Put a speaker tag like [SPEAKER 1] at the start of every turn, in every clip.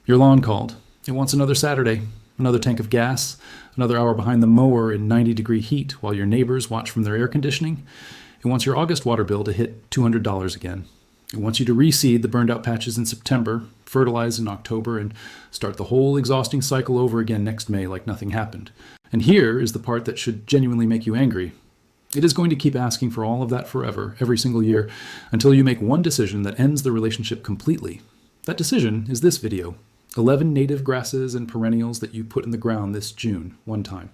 [SPEAKER 1] Your lawn called. It wants another Saturday, another tank of gas, another hour behind the mower in 90-degree heat while your neighbors watch from their air conditioning. It wants your August water bill to hit $200 again. It wants you to reseed the burned-out patches in September, fertilize in October, and start the whole exhausting cycle over again next May like nothing happened. And here is the part that should genuinely make you angry. It is going to keep asking for all of that forever, every single year, until you make one decision that ends the relationship completely. That decision is this video. 11 native grasses and perennials that you put in the ground this June, one time.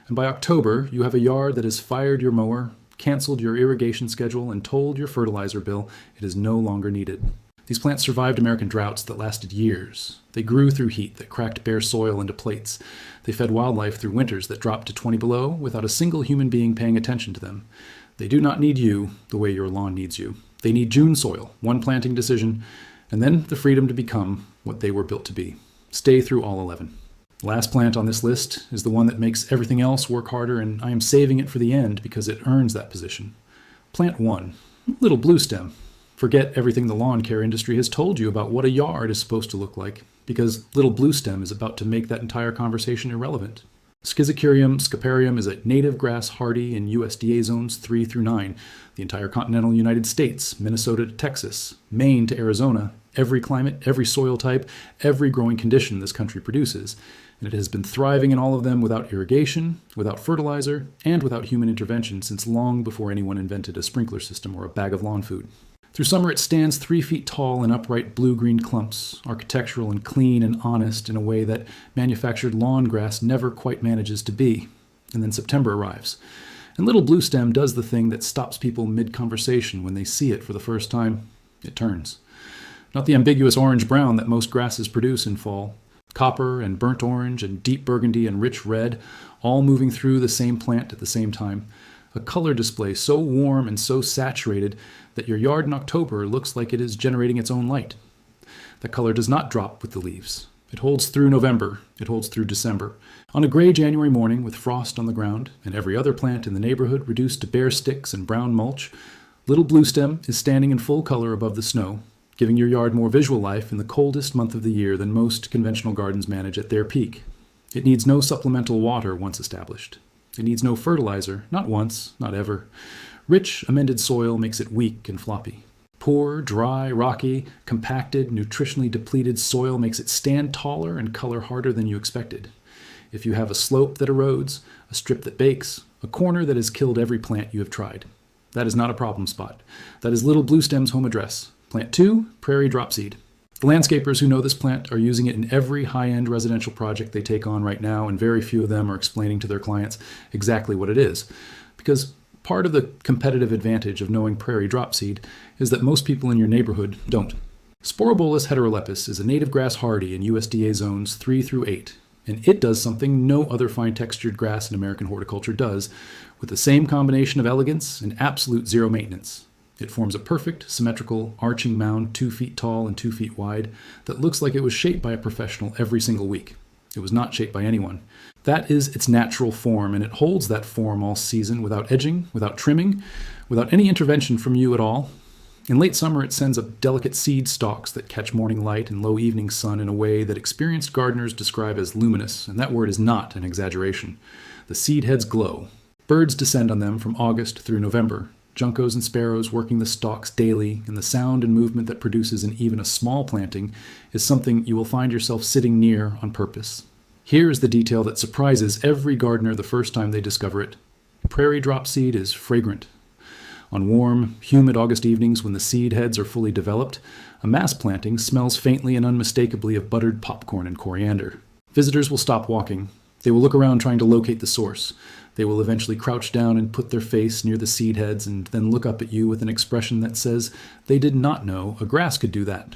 [SPEAKER 1] And by October, you have a yard that has fired your mower, canceled your irrigation schedule, and told your fertilizer bill it is no longer needed. These plants survived American droughts that lasted years. They grew through heat that cracked bare soil into plates. They fed wildlife through winters that dropped to 20 below without a single human being paying attention to them. They do not need you the way your lawn needs you. They need June soil, one planting decision, and then the freedom to become what they were built to be. Stay through all 11. The last plant on this list is the one that makes everything else work harder, and I am saving it for the end because it earns that position. Plant 1, little blue stem. Forget everything the lawn care industry has told you about what a yard is supposed to look like, because little blue stem is about to make that entire conversation irrelevant. Schizocurium scaparium is a native grass hardy in USDA zones 3 through 9, the entire continental United States, Minnesota to Texas, Maine to Arizona, every climate, every soil type, every growing condition this country produces. And it has been thriving in all of them without irrigation, without fertilizer, and without human intervention since long before anyone invented a sprinkler system or a bag of lawn food. Through summer it stands 3 feet tall in upright blue-green clumps, architectural and clean and honest in a way that manufactured lawn grass never quite manages to be. And then September arrives. And little blue stem does the thing that stops people mid-conversation when they see it for the first time. It turns. Not the ambiguous orange-brown that most grasses produce in fall. Copper and burnt orange and deep burgundy and rich red, all moving through the same plant at the same time. A color display so warm and so saturated that your yard in October looks like it is generating its own light. That color does not drop with the leaves. It holds through November. It holds through December. On a gray January morning with frost on the ground and every other plant in the neighborhood reduced to bare sticks and brown mulch, little blue stem is standing in full color above the snow, giving your yard more visual life in the coldest month of the year than most conventional gardens manage at their peak. It needs no supplemental water once established. It needs no fertilizer, not once, not ever. Rich, amended soil makes it weak and floppy. Poor, dry, rocky, compacted, nutritionally depleted soil makes it stand taller and color harder than you expected. If you have a slope that erodes, a strip that bakes, a corner that has killed every plant you have tried, that is not a problem spot. That is little blue stem's home address. Plant 2, prairie dropseed. The landscapers who know this plant are using it in every high-end residential project they take on right now, and very few of them are explaining to their clients exactly what it is. Because part of the competitive advantage of knowing prairie dropseed is that most people in your neighborhood don't. Sporobolus heterolepis is a native grass hardy in USDA zones 3 through 8, and it does something no other fine-textured grass in American horticulture does, with the same combination of elegance and absolute zero maintenance. It forms a perfect, symmetrical, arching mound 2 feet tall and 2 feet wide that looks like it was shaped by a professional every single week. It was not shaped by anyone. That is its natural form, and it holds that form all season without edging, without trimming, without any intervention from you at all. In late summer, it sends up delicate seed stalks that catch morning light and low evening sun in a way that experienced gardeners describe as luminous, and that word is not an exaggeration. The seed heads glow. Birds descend on them from August through November. Juncos and sparrows working the stalks daily, and the sound and movement that produces in even a small planting is something you will find yourself sitting near on purpose. Here is the detail that surprises every gardener the first time they discover it. Prairie dropseed is fragrant. On warm, humid August evenings when the seed heads are fully developed, a mass planting smells faintly and unmistakably of buttered popcorn and coriander. Visitors will stop walking. They will look around trying to locate the source. They will eventually crouch down and put their face near the seed heads and then look up at you with an expression that says they did not know a grass could do that.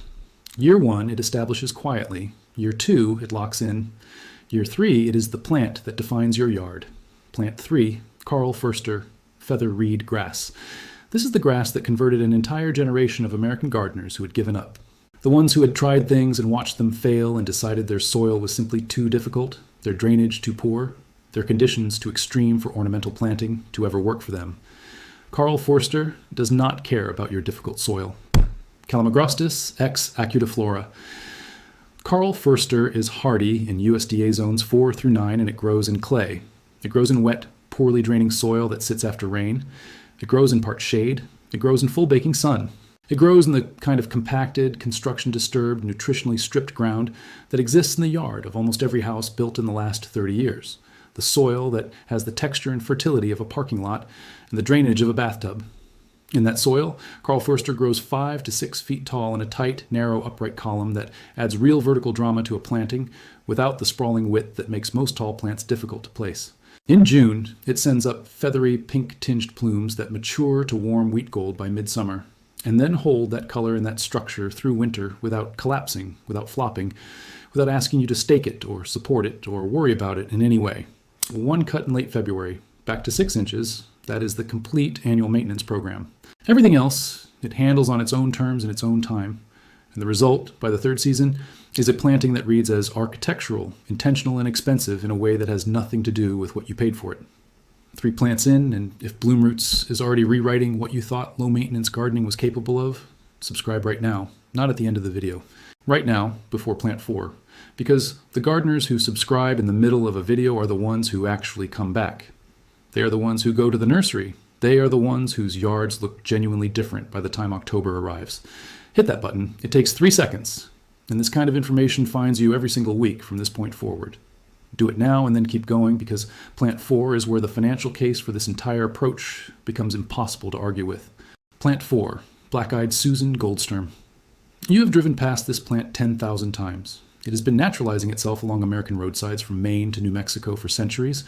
[SPEAKER 1] Year 1, it establishes quietly. Year 2, it locks in. Year 3, it is the plant that defines your yard. Plant 3, Carl Förster, feather reed grass. This is the grass that converted an entire generation of American gardeners who had given up. The ones who had tried things and watched them fail and decided their soil was simply too difficult, their drainage too poor, their conditions too extreme for ornamental planting to ever work for them. Carl Förster does not care about your difficult soil. Calamagrostis ex acutiflora. Carl Forster is hardy in USDA zones 4 through 9, and it grows in clay. It grows in wet, poorly draining soil that sits after rain. It grows in part shade. It grows in full baking sun. It grows in the kind of compacted, construction-disturbed, nutritionally stripped ground that exists in the yard of almost every house built in the last 30 years. The soil that has the texture and fertility of a parking lot and the drainage of a bathtub. In that soil, Carl Forster grows 5 to 6 feet tall in a tight, narrow, upright column that adds real vertical drama to a planting without the sprawling width that makes most tall plants difficult to place. In June, it sends up feathery, pink-tinged plumes that mature to warm wheat gold by midsummer, and then hold that color and that structure through winter without collapsing, without flopping, without asking you to stake it or support it or worry about it in any way. One cut in late February, back to 6 inches, that is the complete annual maintenance program. Everything else, it handles on its own terms in its own time. And the result, by the 3rd season, is a planting that reads as architectural, intentional, and expensive in a way that has nothing to do with what you paid for it. 3 plants in, and if Bloomroots is already rewriting what you thought low-maintenance gardening was capable of, subscribe right now, not at the end of the video. Right now, before plant 4, because the gardeners who subscribe in the middle of a video are the ones who actually come back. They are the ones who go to the nursery. They are the ones whose yards look genuinely different by the time October arrives. Hit that button. It takes 3 seconds, and this kind of information finds you every single week from this point forward. Do it now and then keep going, because plant 4 is where the financial case for this entire approach becomes impossible to argue with. Plant 4, Black-Eyed Susan Goldsturm. You have driven past this plant 10,000 times. It has been naturalizing itself along American roadsides from Maine to New Mexico for centuries,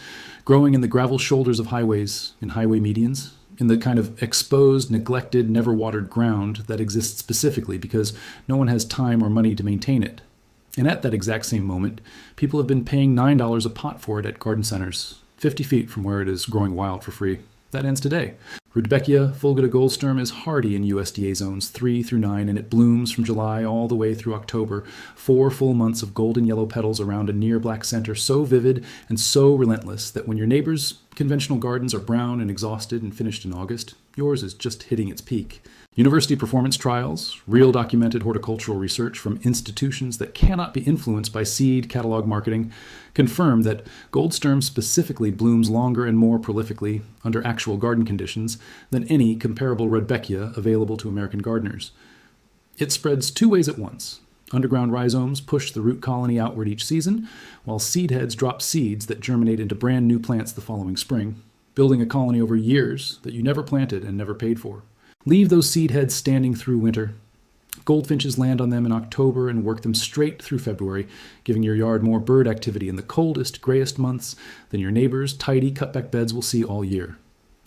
[SPEAKER 1] growing in the gravel shoulders of highways, in highway medians, in the kind of exposed, neglected, never watered ground that exists specifically because no one has time or money to maintain it. And at that exact same moment, people have been paying $9 a pot for it at garden centers, 50 feet from where it is growing wild for free. That ends today. Rudbeckia fulgida goldsturm is hardy in USDA zones 3 through 9, and it blooms from July all the way through October, 4 full months of golden yellow petals around a near black center so vivid and so relentless that when your neighbors' conventional gardens are brown and exhausted and finished in August, yours is just hitting its peak. University performance trials, real documented horticultural research from institutions that cannot be influenced by seed catalog marketing, confirm that goldsturm specifically blooms longer and more prolifically under actual garden conditions than any comparable Rudbeckia available to American gardeners. It spreads 2 ways at once. Underground rhizomes push the root colony outward each season, while seed heads drop seeds that germinate into brand new plants the following spring, building a colony over years that you never planted and never paid for. Leave those seed heads standing through winter. Goldfinches land on them in October and work them straight through February, giving your yard more bird activity in the coldest, grayest months than your neighbors' tidy cutback beds will see all year.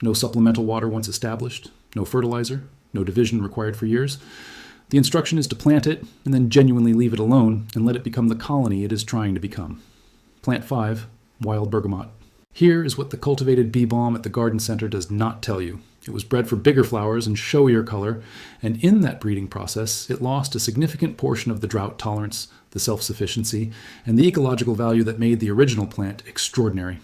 [SPEAKER 1] No supplemental water once established, no fertilizer, no division required for years. The instruction is to plant it and then genuinely leave it alone and let it become the colony it is trying to become. Plant 5, wild bergamot. Here is what the cultivated bee balm at the garden center does not tell you. It was bred for bigger flowers and showier color, and in that breeding process, it lost a significant portion of the drought tolerance, the self-sufficiency, and the ecological value that made the original plant extraordinary.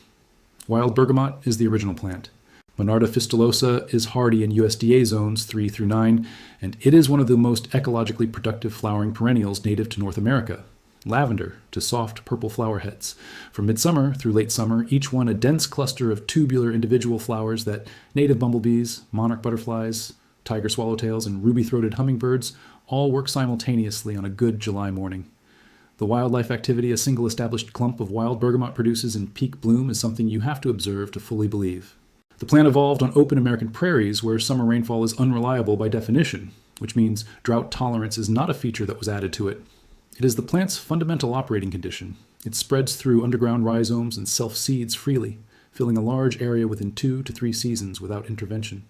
[SPEAKER 1] Wild bergamot is the original plant. Monarda fistulosa is hardy in USDA zones 3 through 9, and it is one of the most ecologically productive flowering perennials native to North America. Lavender to soft purple flower heads. From midsummer through late summer, each one a dense cluster of tubular individual flowers that native bumblebees, monarch butterflies, tiger swallowtails, and ruby-throated hummingbirds all work simultaneously on a good July morning. The wildlife activity a single established clump of wild bergamot produces in peak bloom is something you have to observe to fully believe. The plant evolved on open American prairies where summer rainfall is unreliable by definition, which means drought tolerance is not a feature that was added to it. It is the plant's fundamental operating condition. It spreads through underground rhizomes and self-seeds freely, filling a large area within 2 to 3 seasons without intervention.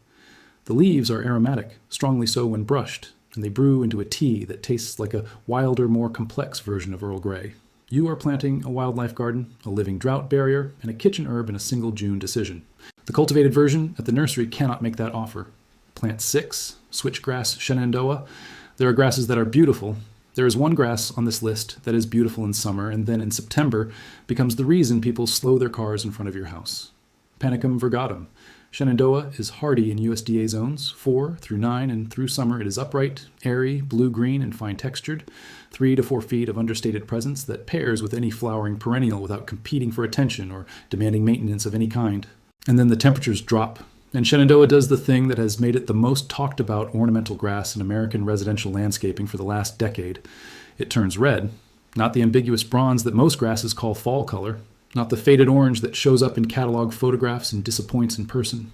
[SPEAKER 1] The leaves are aromatic, strongly so when brushed, and they brew into a tea that tastes like a wilder, more complex version of Earl Grey. You are planting a wildlife garden, a living drought barrier, and a kitchen herb in a single June decision. The cultivated version at the nursery cannot make that offer. Plant 6, switchgrass Shenandoah. There are grasses that are beautiful. There is one grass on this list that is beautiful in summer and then in September becomes the reason people slow their cars in front of your house. Panicum virgatum. Shenandoah is hardy in USDA zones 4 through 9, and through summer it is upright, airy, blue-green, and fine-textured, 3 to 4 feet of understated presence that pairs with any flowering perennial without competing for attention or demanding maintenance of any kind. And then the temperatures drop, and Shenandoah does the thing that has made it the most talked about ornamental grass in American residential landscaping for the last decade. It turns red, not the ambiguous bronze that most grasses call fall color, not the faded orange that shows up in catalog photographs and disappoints in person.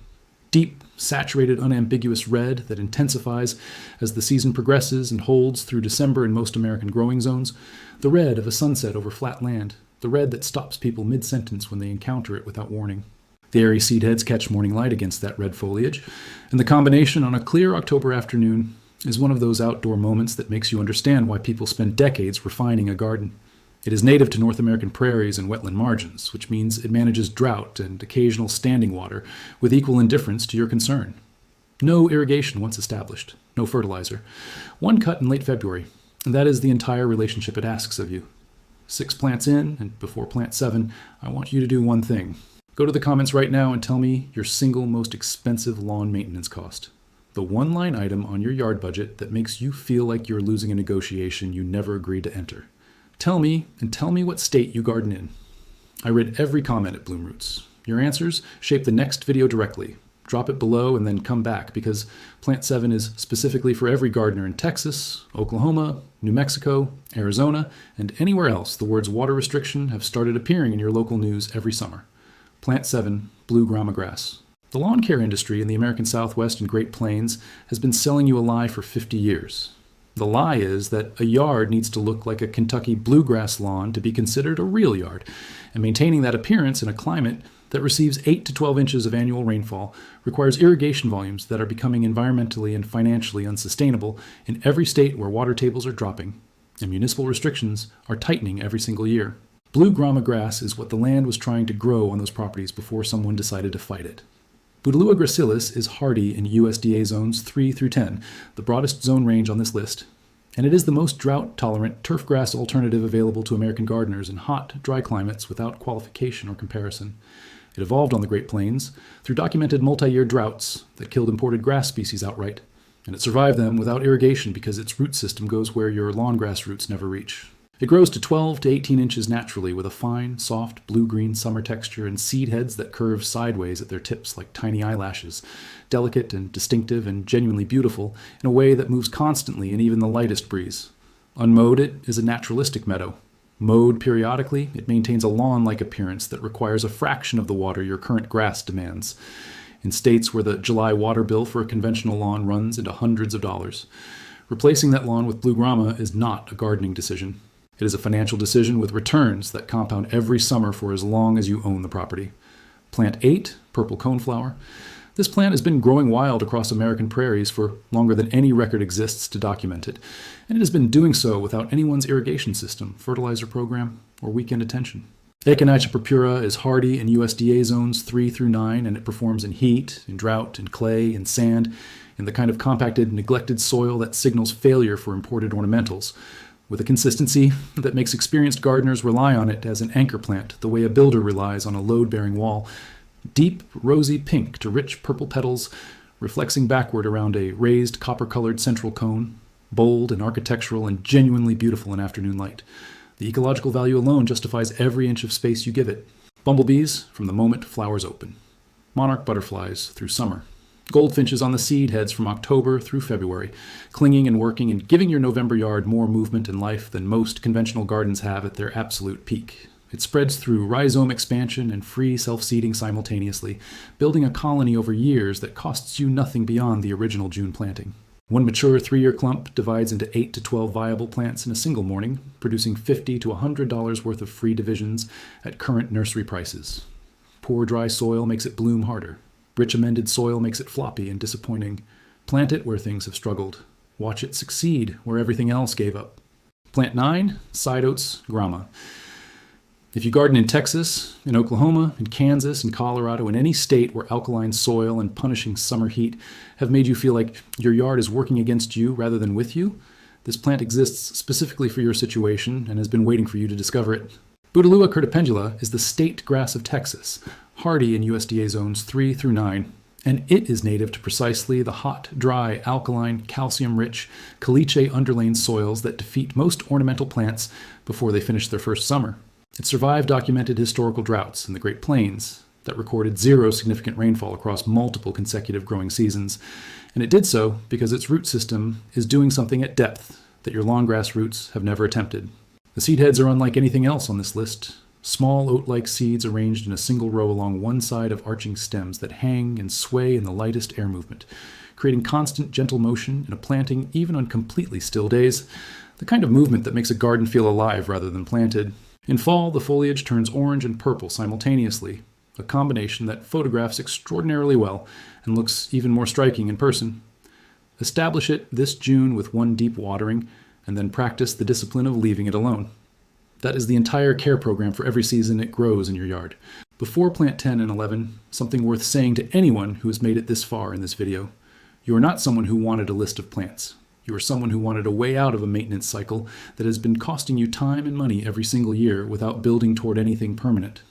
[SPEAKER 1] Deep, saturated, unambiguous red that intensifies as the season progresses and holds through December in most American growing zones. The red of a sunset over flat land. The red that stops people mid-sentence when they encounter it without warning. The airy seed heads catch morning light against that red foliage, and the combination on a clear October afternoon is one of those outdoor moments that makes you understand why people spend decades refining a garden. It is native to North American prairies and wetland margins, which means it manages drought and occasional standing water with equal indifference to your concern. No irrigation once established, no fertilizer. One cut in late February, and that is the entire relationship it asks of you. 6 plants in, and before plant 7, I want you to do one thing. Go to the comments right now and tell me your single most expensive lawn maintenance cost. The one line item on your yard budget that makes you feel like you're losing a negotiation you never agreed to enter. Tell me, and tell me what state you garden in. I read every comment at Bloomroots. Your answers shape the next video directly. Drop it below and then come back, because Plant 7 is specifically for every gardener in Texas, Oklahoma, New Mexico, Arizona, and anywhere else the words water restriction have started appearing in your local news every summer. Plant 7, Blue Grama Grass. The lawn care industry in the American Southwest and Great Plains has been selling you a lie for 50 years. The lie is that a yard needs to look like a Kentucky bluegrass lawn to be considered a real yard, and maintaining that appearance in a climate that receives 8 to 12 inches of annual rainfall requires irrigation volumes that are becoming environmentally and financially unsustainable in every state where water tables are dropping, and municipal restrictions are tightening every single year. Blue Grama grass is what the land was trying to grow on those properties before someone decided to fight it. Bouteloua gracilis is hardy in USDA zones 3 through 10, the broadest zone range on this list, and it is the most drought-tolerant turfgrass alternative available to American gardeners in hot, dry climates without qualification or comparison. It evolved on the Great Plains through documented multi-year droughts that killed imported grass species outright, and it survived them without irrigation because its root system goes where your lawn grass roots never reach. It grows to 12 to 18 inches naturally with a fine, soft, blue-green summer texture and seed heads that curve sideways at their tips like tiny eyelashes, delicate and distinctive and genuinely beautiful in a way that moves constantly in even the lightest breeze. Unmowed, it is a naturalistic meadow. Mowed periodically, it maintains a lawn-like appearance that requires a fraction of the water your current grass demands. In states where the July water bill for a conventional lawn runs into hundreds of dollars, replacing that lawn with Blue Grama is not a gardening decision. It is a financial decision with returns that compound every summer for as long as you own the property. Plant 8, purple coneflower. This plant has been growing wild across American prairies for longer than any record exists to document it, and it has been doing so without anyone's irrigation system, fertilizer program, or weekend attention. Echinacea purpura is hardy in USDA zones 3 through 9, and it performs in heat, in drought, in clay, in sand, in the kind of compacted, neglected soil that signals failure for imported ornamentals, with a consistency that makes experienced gardeners rely on it as an anchor plant, the way a builder relies on a load-bearing wall. Deep, rosy pink to rich purple petals, reflexing backward around a raised copper-colored central cone, bold and architectural and genuinely beautiful in afternoon light. The ecological value alone justifies every inch of space you give it. Bumblebees from the moment flowers open. Monarch butterflies through summer. Goldfinches on the seed heads from October through February, clinging and working and giving your November yard more movement and life than most conventional gardens have at their absolute peak. It spreads through rhizome expansion and free self-seeding simultaneously, building a colony over years that costs you nothing beyond the original June planting. One mature 3-year clump divides into 8 to 12 viable plants in a single morning, producing $50 to $100 worth of free divisions at current nursery prices. Poor dry soil makes it bloom harder. Rich amended soil makes it floppy and disappointing. Plant it where things have struggled. Watch it succeed where everything else gave up. Plant 9, side oats, grama. If you garden in Texas, in Oklahoma, in Kansas, in Colorado, in any state where alkaline soil and punishing summer heat have made you feel like your yard is working against you rather than with you, this plant exists specifically for your situation and has been waiting for you to discover it. Bouteloua curtipendula is the state grass of Texas, hardy in USDA zones 3 through 9. And it is native to precisely the hot, dry, alkaline, calcium-rich, caliche underlain soils that defeat most ornamental plants before they finish their first summer. It survived documented historical droughts in the Great Plains that recorded zero significant rainfall across multiple consecutive growing seasons, and it did so because its root system is doing something at depth that your long grass roots have never attempted. The seed heads are unlike anything else on this list. Small oat-like seeds arranged in a single row along one side of arching stems that hang and sway in the lightest air movement, creating constant gentle motion in a planting even on completely still days, the kind of movement that makes a garden feel alive rather than planted. In fall, the foliage turns orange and purple simultaneously, a combination that photographs extraordinarily well and looks even more striking in person. Establish it this June with one deep watering, and then practice the discipline of leaving it alone. That is the entire care program for every season it grows in your yard. Before plant 10 and 11, something worth saying to anyone who has made it this far in this video. You are not someone who wanted a list of plants. You are someone who wanted a way out of a maintenance cycle that has been costing you time and money every single year without building toward anything permanent.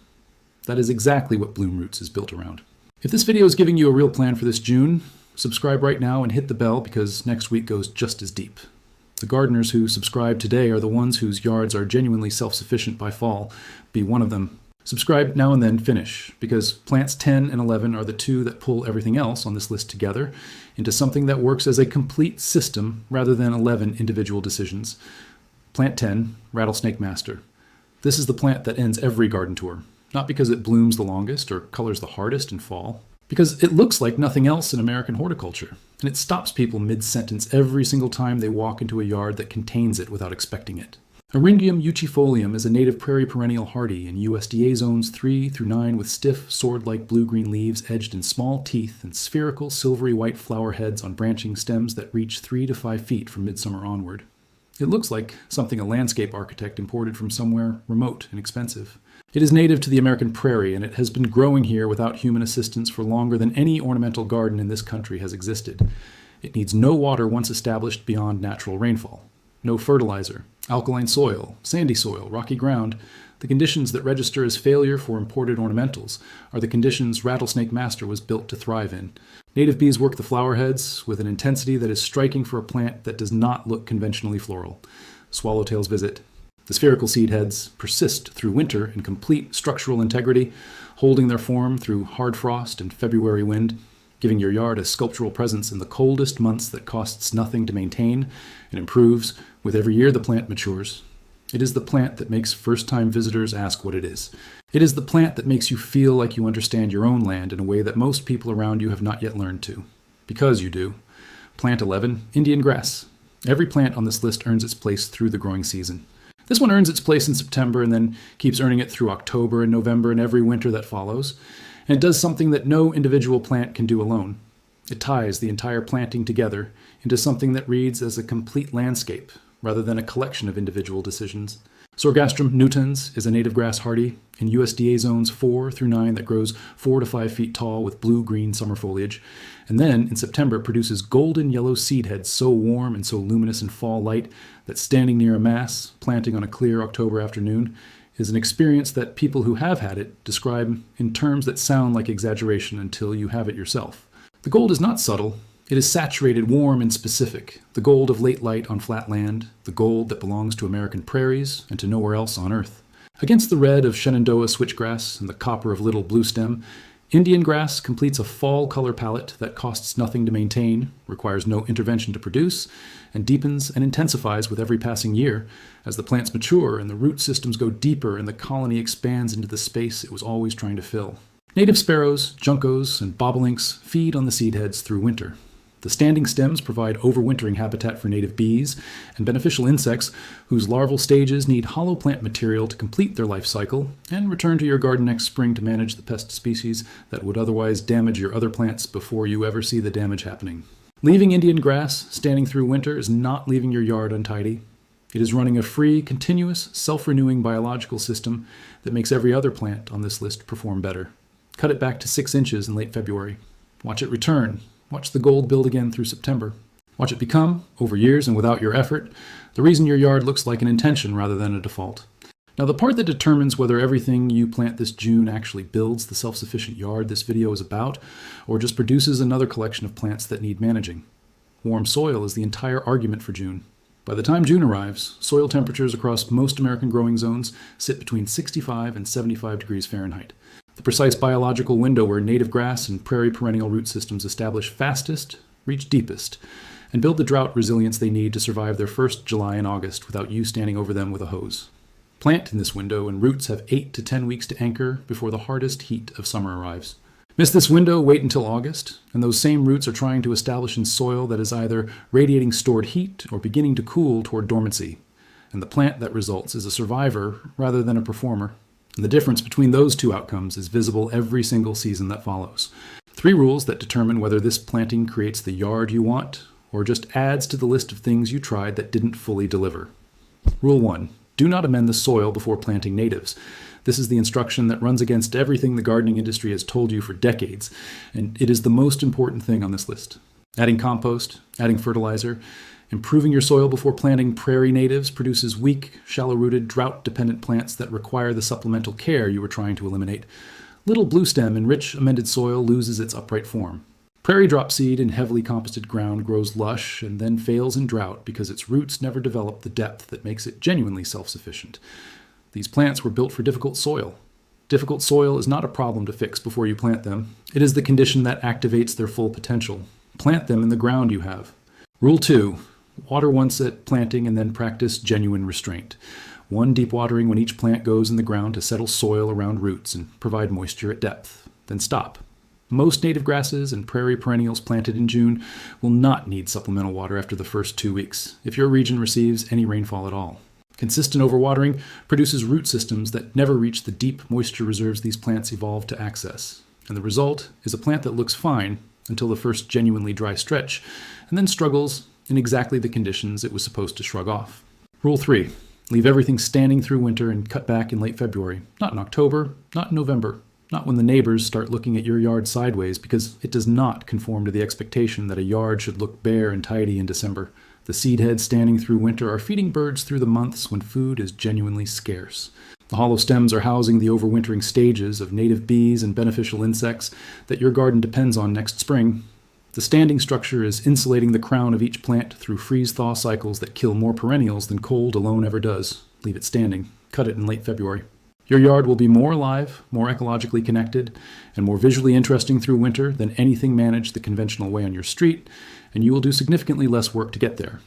[SPEAKER 1] That is exactly what Bloom Roots is built around. If this video is giving you a real plan for this June, subscribe right now and hit the bell because next week goes just as deep. The gardeners who subscribe today are the ones whose yards are genuinely self-sufficient by fall. Be one of them. Subscribe now and then finish, because plants 10 and 11 are the two that pull everything else on this list together into something that works as a complete system rather than 11 individual decisions. Plant 10, Rattlesnake Master. This is the plant that ends every garden tour, not because it blooms the longest or colors the hardest in fall, because it looks like nothing else in American horticulture, and it stops people mid-sentence every single time they walk into a yard that contains it without expecting it. Eryngium ucifolium is a native prairie perennial hardy in USDA zones 3 through 9 with stiff, sword-like blue-green leaves edged in small teeth and spherical, silvery white flower heads on branching stems that reach 3 to 5 feet from midsummer onward. It looks like something a landscape architect imported from somewhere remote and expensive. It is native to the American prairie, and it has been growing here without human assistance for longer than any ornamental garden in this country has existed. It needs no water once established beyond natural rainfall. No fertilizer, alkaline soil, sandy soil, rocky ground. The conditions that register as failure for imported ornamentals are the conditions Rattlesnake Master was built to thrive in. Native bees work the flower heads with an intensity that is striking for a plant that does not look conventionally floral. Swallowtails visit. The spherical seed heads persist through winter in complete structural integrity, holding their form through hard frost and February wind, giving your yard a sculptural presence in the coldest months that costs nothing to maintain and improves with every year the plant matures. It is the plant that makes first-time visitors ask what it is. It is the plant that makes you feel like you understand your own land in a way that most people around you have not yet learned to. Because you do. Plant 11, Indian grass. Every plant on this list earns its place through the growing season. This one earns its place in September and then keeps earning it through October and November and every winter that follows. And it does something that no individual plant can do alone. It ties the entire planting together into something that reads as a complete landscape, rather than a collection of individual decisions. Sorghastrum nutans is a native grass hardy in USDA zones 4 through 9 that grows 4 to 5 feet tall with blue-green summer foliage, and then in September produces golden yellow seed heads so warm and so luminous in fall light that standing near a mass, planting on a clear October afternoon, is an experience that people who have had it describe in terms that sound like exaggeration until you have it yourself. The gold is not subtle. It is saturated, warm, and specific, the gold of late light on flat land, the gold that belongs to American prairies and to nowhere else on earth. Against the red of Shenandoah switchgrass and the copper of little bluestem, Indian grass completes a fall color palette that costs nothing to maintain, requires no intervention to produce, and deepens and intensifies with every passing year as the plants mature and the root systems go deeper and the colony expands into the space it was always trying to fill. Native sparrows, juncos, and bobolinks feed on the seed heads through winter. The standing stems provide overwintering habitat for native bees and beneficial insects whose larval stages need hollow plant material to complete their life cycle and return to your garden next spring to manage the pest species that would otherwise damage your other plants before you ever see the damage happening. Leaving Indian grass standing through winter is not leaving your yard untidy. It is running a free, continuous, self-renewing biological system that makes every other plant on this list perform better. Cut it back to 6 inches in late February. Watch it return. Watch the gold build again through September. Watch it become, over years and without your effort, the reason your yard looks like an intention rather than a default. Now, the part that determines whether everything you plant this June actually builds the self-sufficient yard this video is about, or just produces another collection of plants that need managing. Warm soil is the entire argument for June. By the time June arrives, soil temperatures across most American growing zones sit between 65 and 75 degrees Fahrenheit. The precise biological window where native grass and prairie perennial root systems establish fastest, reach deepest, and build the drought resilience they need to survive their first July and August without you standing over them with a hose. Plant in this window, and roots have 8 to 10 weeks to anchor before the hardest heat of summer arrives. Miss this window, wait until August, and those same roots are trying to establish in soil that is either radiating stored heat or beginning to cool toward dormancy. And the plant that results is a survivor rather than a performer. And the difference between those two outcomes is visible every single season that follows. 3 rules that determine whether this planting creates the yard you want or just adds to the list of things you tried that didn't fully deliver. Rule 1. Do not amend the soil before planting natives. This is the instruction that runs against everything the gardening industry has told you for decades, and it is the most important thing on this list. Adding compost, adding fertilizer, improving your soil before planting prairie natives produces weak, shallow-rooted, drought-dependent plants that require the supplemental care you were trying to eliminate. Little bluestem in rich, amended soil loses its upright form. Prairie drop seed in heavily composted ground grows lush and then fails in drought because its roots never develop the depth that makes it genuinely self-sufficient. These plants were built for difficult soil. Difficult soil is not a problem to fix before you plant them. It is the condition that activates their full potential. Plant them in the ground you have. Rule 2. Water once at planting and then practice genuine restraint. 1 deep watering when each plant goes in the ground to settle soil around roots and provide moisture at depth. Then stop. Most native grasses and prairie perennials planted in June will not need supplemental water after the first 2 weeks, if your region receives any rainfall at all. Consistent overwatering produces root systems that never reach the deep moisture reserves these plants evolved to access. And the result is a plant that looks fine until the first genuinely dry stretch, and then struggles in exactly the conditions it was supposed to shrug off. Rule 3. Leave everything standing through winter and cut back in late February. Not in October, not in November. Not when the neighbors start looking at your yard sideways, because it does not conform to the expectation that a yard should look bare and tidy in December. The seed heads standing through winter are feeding birds through the months when food is genuinely scarce. The hollow stems are housing the overwintering stages of native bees and beneficial insects that your garden depends on next spring. The standing structure is insulating the crown of each plant through freeze-thaw cycles that kill more perennials than cold alone ever does. Leave it standing. Cut it in late February. Your yard will be more alive, more ecologically connected, and more visually interesting through winter than anything managed the conventional way on your street, and you will do significantly less work to get there.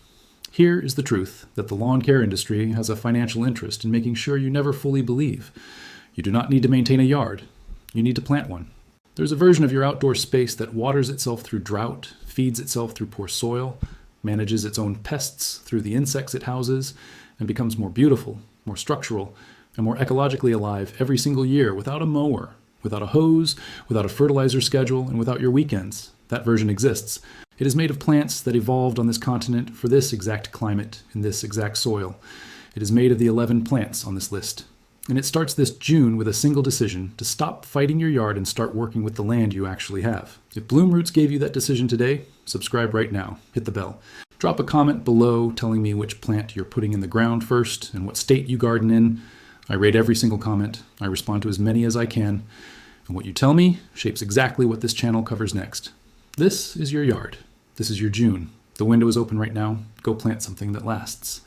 [SPEAKER 1] Here is the truth that the lawn care industry has a financial interest in making sure you never fully believe. You do not need to maintain a yard. You need to plant one. There's a version of your outdoor space that waters itself through drought, feeds itself through poor soil, manages its own pests through the insects it houses, and becomes more beautiful, more structural, and more ecologically alive every single year without a mower, without a hose, without a fertilizer schedule, and without your weekends. That version exists. It is made of plants that evolved on this continent for this exact climate in this exact soil. It is made of the 11 plants on this list. And it starts this June with a single decision to stop fighting your yard and start working with the land you actually have. If Bloom Roots gave you that decision today, subscribe right now. Hit the bell. Drop a comment below telling me which plant you're putting in the ground first and what state you garden in. I rate every single comment. I respond to as many as I can. And what you tell me shapes exactly what this channel covers next. This is your yard. This is your June. The window is open right now. Go plant something that lasts.